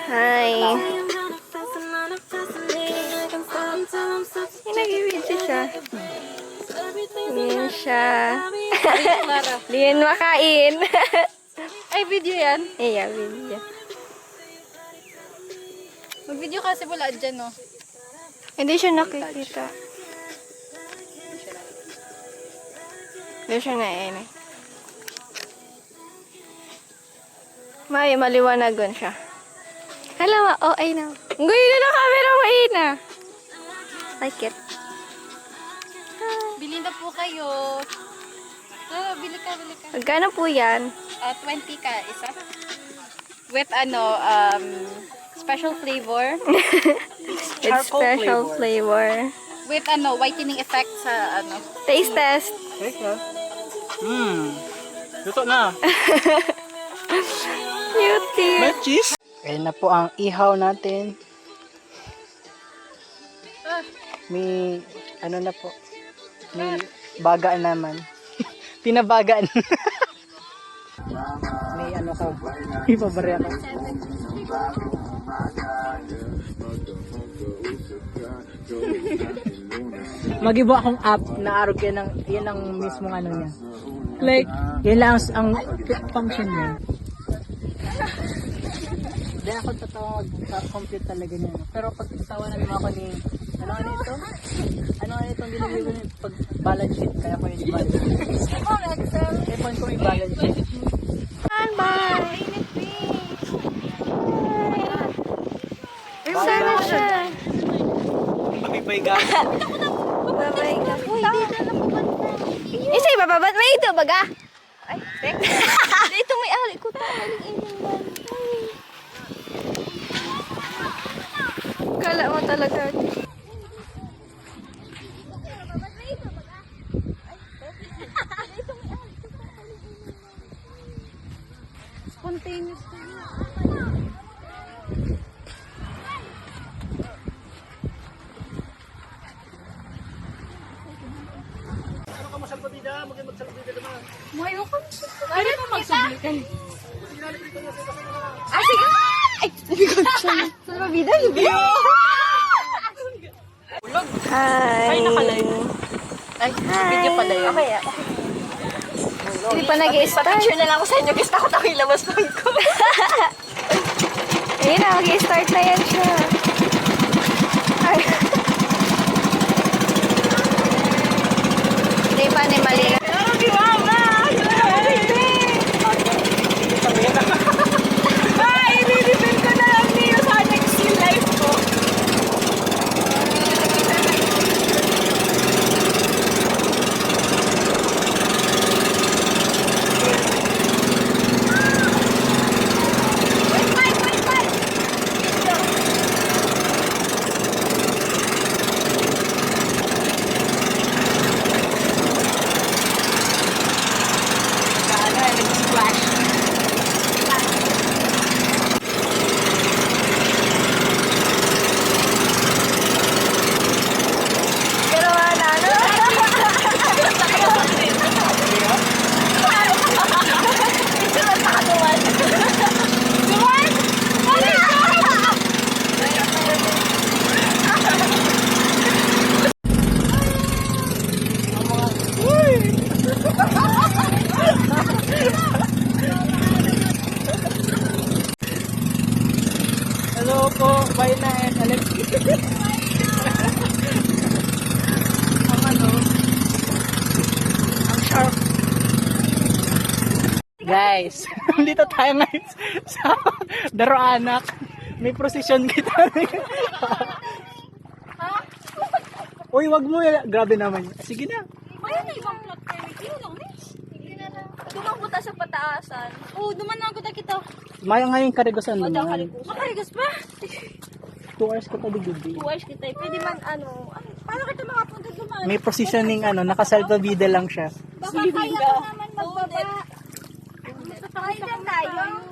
Hi. Nag-video siya. Yan siya. Diyan makain. Ay, video yan. Iya, video. Mag-video kasi wala dyan, no? Hindi siya nakikita. Hindi siya na eh. May maliwanagon siya. Hala, oh, ay na. Ngayon na camera mo, na. Like it. Bili na po kayo. Bili ka. Magkano po yan? 20 ka, isa. With special flavor. It's special flavor. With whitening effect sa Taste test. Luto na. Cutie. May cheese. Ayan na po ang ihaw natin. May na po. May bagaan naman. Pinabagaan. May ka. May pabarya ka. Mag-iba akong app na arog yan ang mismong niya. Like, yan lang ang function niya. Hindi ako tatawa mag-compute talaga niya. Pero pag tawa naman ako ni, ano ito? Ano itong ginagawa ko niya? Pag balance sheet, kaya ko yung balance sheet. Kaya point ko yung balance sheet. Bye! Sana siya. Bye-bye guys. Bye-bye ka. Uy, dito na pupunta. Isa iba ba? May ito baga? Ay, dito may ali ko tayo. Kala mo talaga. spontaneous. Mayo ka. Pwede mo magsublikan. Ah, sige. Ay, nabigod siya. Sa bida, video. Hi. Ay, nakalive. Ay, video pala yun. Okay, hindi pa nag-i-start. Picture na lang ako sa inyo. Gusto ko tayo ilabas ko. Ayun na, mag-i-start na yan siya. Ay. Hindi pa, ni mali. Hello po, bye na and Alex. Ang sharp. Guys, dito tayo ngayon sa Daroanak. May procession kita. Uy, wag mo. Grabe naman. Sige na. Ayun na ibang plot kayo. Yun lang, miss. Dumabuta sa pataasan. Oo, duman na ako na kita. Maya ngayon karigosan O, daw naman. Makarigas pa? 2 hours ka pa di gabi. Uwais kita. Pwede man paano kita makapunta duman? May positioning nakasalvavida lang siya. Baka kaya ka naman magbaba. Kaya lang tayo.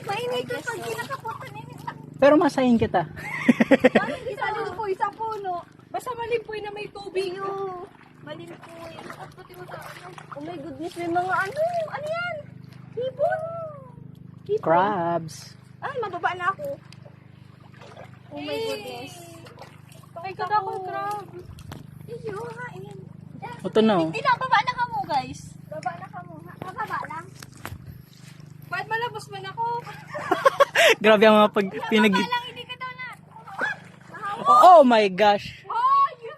Mainit ka pag kinakapunta ninyo. Pero masahin kita. Hindi malimpoy sa puno. Basta malimpoy na may tubig. Malimpoy. At puti mo sa oh my goodness, may mga ano yan? Hipon. Crabs. Ay, mababa na ako. Oh my goodness. Ay, kada ko, crab. Iyo, hain. Ito na oh. Baba na ka mo, guys. Baba na ka mo. Baba lang. Ba't malabos man ako? Grabe ang mga pinag... Lang, hindi ka daw na. Oh my gosh. Oh, yun.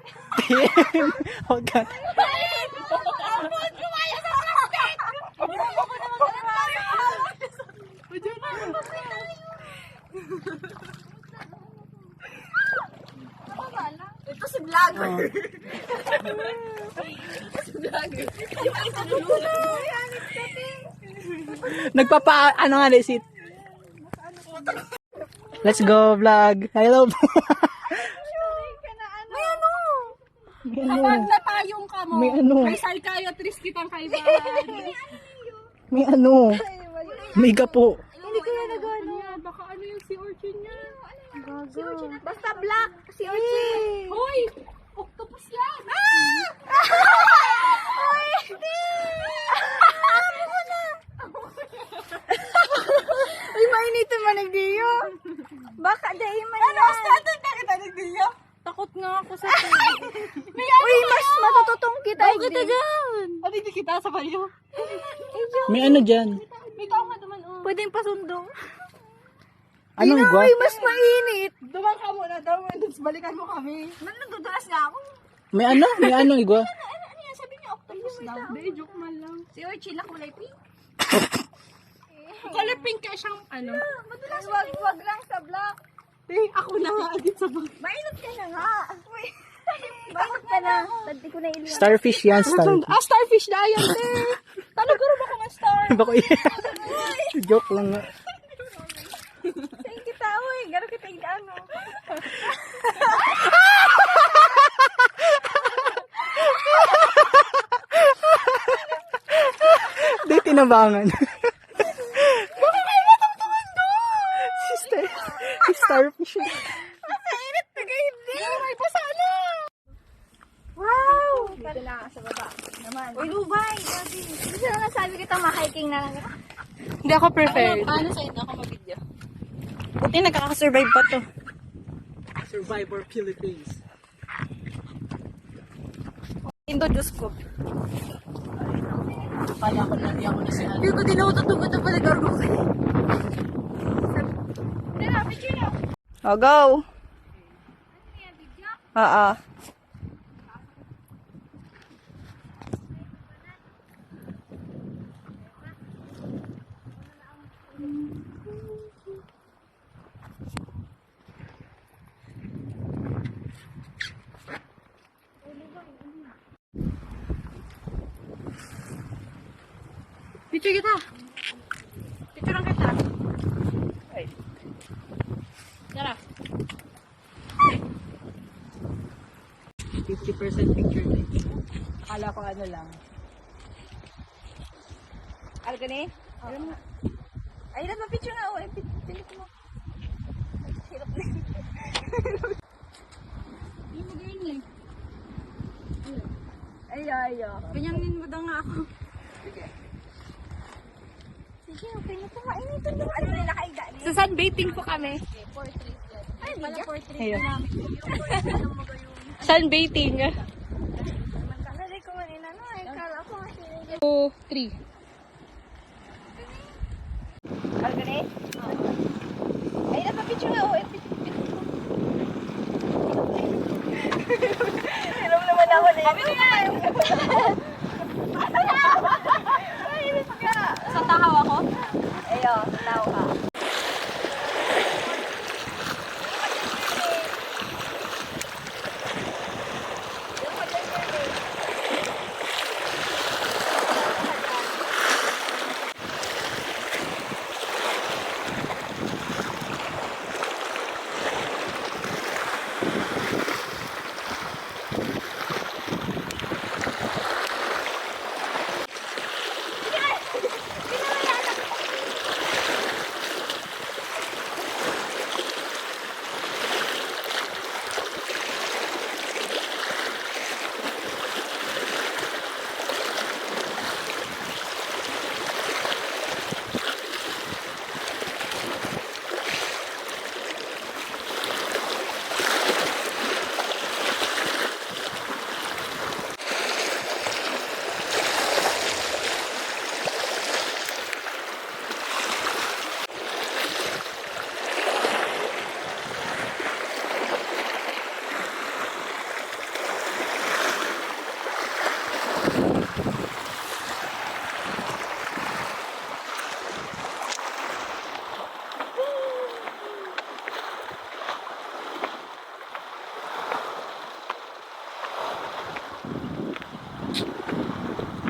Oh God. Abot, kumaya sa plastic. Ako naman ito si vlogger. Nagpapa... Ano nga, Desit? Let's go, vlog. Hello po. May ano? May Kapag ano? na tayong kamo. May ano? May psychiatrist kitang kaibahan. May ano? Mega po. Hindi ko na nagano. Baka ano yung si Orchid niya. Si Orchid na. Basta black. Si Orchid. Hoy! Octopus yan! Hoy! Uy, mainitin man nagdiyo. Baka dahil man yan. Ano? Basta nakita nagdiyo? Takot nga ako sa tubig. Uy, mas matututong kita. Bakit kita dyan? Ano hindi kita sa bayo? May ano dyan? May tao nga naman, oh. Pwedeng pasundong. Anong igwa? Uy, mas mainit. Dumang ka muna daw. Balikan mo kami. Nagdudulas na ako. May ano? May anong igwa? Ano yan? Sabi niya, octopus daw. Hindi, joke man lang. Si Orchid na kulay pink. Kulay pink ka siyang ano. Madalas wag lang sa black. Ako na nga agad sa black. Mainit ka na nga. Uy. Mainit ka na. Tadi ko na iliyan. Starfish yan, starfish. Starfish na yan, te. Talaga rin ako ma-star. Bako joke lang nga. Thank kita, uy. Garo kita yung ano. Di tinabangan. Baka kayo matungtungan doon. Si starfish. Mainit na kayo din. May pasala. Wow. Dito na sa baba. Naman. Uy, Lubay. Gusto na sabi kita ma-hiking na lang. Hindi ako prepared. Paano sa'yo na ako mag-video? Buti nagkakasurvive pa to. Survivor Philippines. Indo, Diyos ko. Akala ko na ako na si Ano. Hindi ko din ako tutugod na pala gargo ko. Tara, picture na. Oh, go. Oo. Picture kita. Picture lang kita. Tara. 50% picture din. Akala ko ano lang. Alga ni? Ay, ilan ba picture na? Oh, pilit mo. Hirap na. Hindi mo ganyan eh. Ay. Ganyanin mo daw nga ako. Sige, okay na ito. Mainitin daw. Ano na nakaida? Sa sunbathing po kami. Portrait yan. Ay, pala portrait. Ayun. Namin. Sunbathing. Magkakalay ko man inano. Ay, kala ko. 2, 3. Alga ni? Ay, ilan ba picture na? Oh, Hiram naman ako na yun. Kami na yan! Mainit ka! Sa tahaw ako? Ayo, tao ka.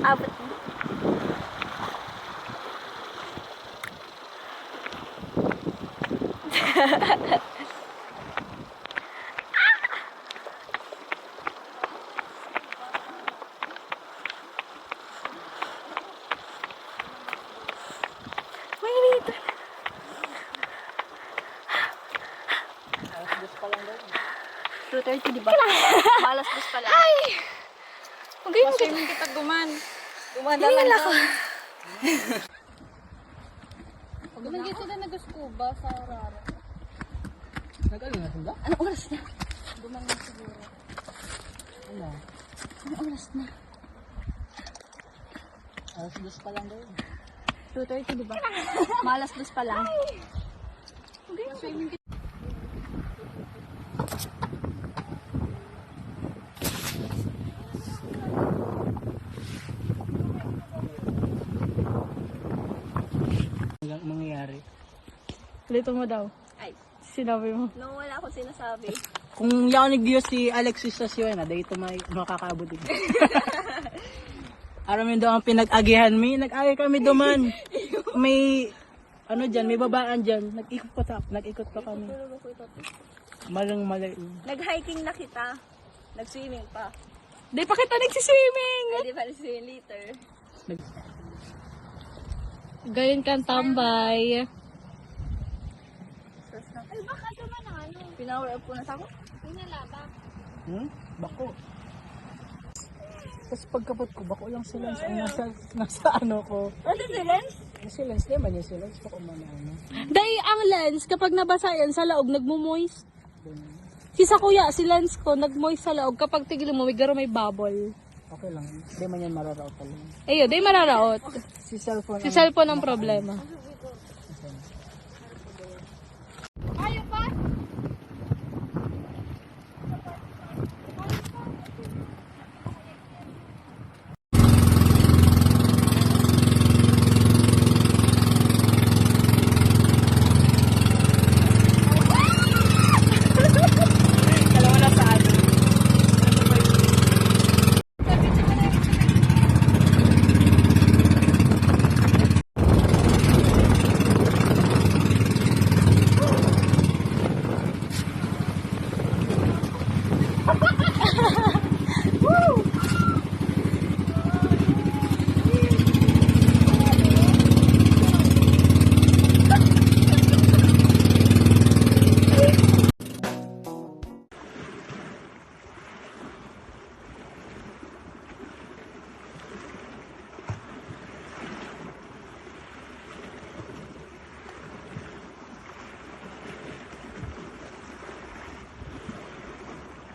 Abot. Mainit. Alas 2 pa lang daw. 2:30, di ba? Malas dos pa lang. Ay! Huwag kayo Swimming kita guman. Gumanda Hindi lang nila daw. ako. Guman dito na nag-scuba sa Rara. Nag-ano na sila? Ano oras na? Guman na siguro. Ano? Ano oras na? Alas 2 pa lang daw. 2:30, di ba? Malas dos pa lang. Swimming kita. Hanggang mangyayari. Dito mo daw. Ay. Sinabi mo. No, wala akong sinasabi. Kung yaw nag-Diyos si Alexis sa siya na, dahito may makakabot din. Aram yun daw ang pinag-agihan mi. Nag-agi kami duman. May, ano dyan, may babaan dyan. Nag-ikot pa kami. Malang malay. Nag-hiking na kita. Nag-swimming pa. Di pa kita nagsiswimming! Pwede pa rin later. Gayon kang tambay. Ay, baka naman ang ano. Pinower up ko na sa ako. Pinalaba. Bako. Tapos pagkapot ko, bako lang si Lance. Ang nasa ano ko. Ano si Lens? Si Lance, di ba niya si Lance? Bako man ano. Dahil ang lens, kapag nabasa yan sa laog, nagmumoist. Si sa kuya, si lens ko, nagmoist sa laog. Kapag tigil mo, may garo may bubble. Okay lang. Di man yan mararaw talaga. Ayo, dahil mararaot. Si cellphone. Si cellphone ang problema.